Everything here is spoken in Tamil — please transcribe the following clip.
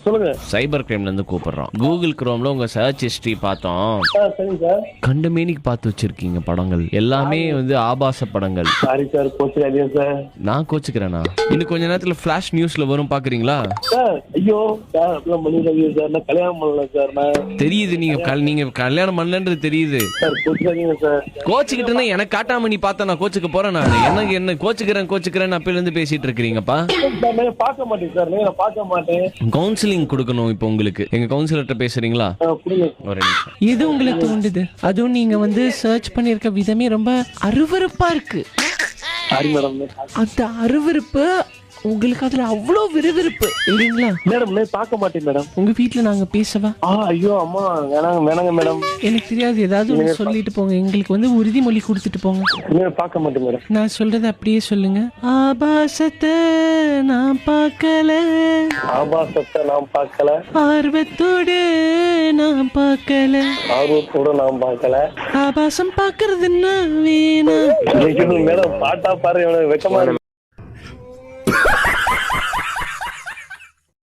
சொல்லுங்க. சைபர் கிரைம்ல இருந்து கூப்பிடுறோம். கூகுள் குரோம்ல உங்க சர்ச் ஹிஸ்டரி பார்த்தோம். சரிங்க சார். கண்டமேனிக்கு பார்த்து வச்சிருக்கீங்க படங்கள் எல்லாமே ஆபாச படங்கள். சாரி சார், கோச்சுக்காதீங்க சார். நான் கோச்சுக்கிறேனா? இன்னும் கொஞ்ச நேரத்துல ஃபிளாஷ் நியூஸ்ல வரும், பாக்குறீங்களா? சார் ஐயோ சார், அப்படிலாம் பண்ணிடாதீங்க சார். நான் கல்யாணம் பண்ணல சார். நான் தெரியுது நீங்க கல்யாணம் பண்ணலன்றது தெரியுது. சார் கோச்சுக்காதீங்க சார். கோச்சுக்கிட்டேன்னா எனக்கு காட்டாம நீ பார்த்தா நான் கோச்சுக்க போறேன். நான் என்ன கோச்சுக்கிறேன் அப்பையில இருந்து பேசிட்டு இருக்கீங்கப்பா. நான் பார்க்க மாட்டேன் சார். நான் பார்க்க மாட்டேன். கவுன்சிலிங் கொடுக்கணும் இப்போ உங்களுக்கு. எங்க கவுன்சிலர்ட்ட பேசுறீங்களா? புரியுது. ஒரு நிமிஷம். எது உங்களுக்கு தோண்டுது? அதுவும் நீங்க சர்ச் பண்ணிருக்க விதமே ரொம்ப அருவருப்பா இருக்கு. Sorry madam. அந்த அருவருப்பு உங்களுக்கு அதுல அவ்வளோ விறுவிறுப்பு இல்லைங்களா? மேடம் நான் பார்க்க மாட்டேன் மேடம். உங்க வீட்டுல நாங்க பேசவா? ஐயோ அம்மா வேணாங்க மேடம். எனக்கு தெரியாது, ஏதாவது ஒண்ணு சொல்லிட்டு போங்க. எங்களுக்கு உறுதிமொழி கொடுத்துட்டு போங்க. பார்க்க மாட்டேன் மேடம். நான் சொல்றதை அப்படியே சொல்லுங்க. ஆபாசத்தை நான் பார்க்கல, ஆபாசத்தை நான் பார்க்கல, ஆர்வத்தோடு நான் பார்க்கல, ஆர்வத்தோட நான் பார்க்கல. ஆபாசம் பார்க்கறதுன்னா வேணாம். மேடம் பாட்டா பாரு, வெக்கமா இருக்கு.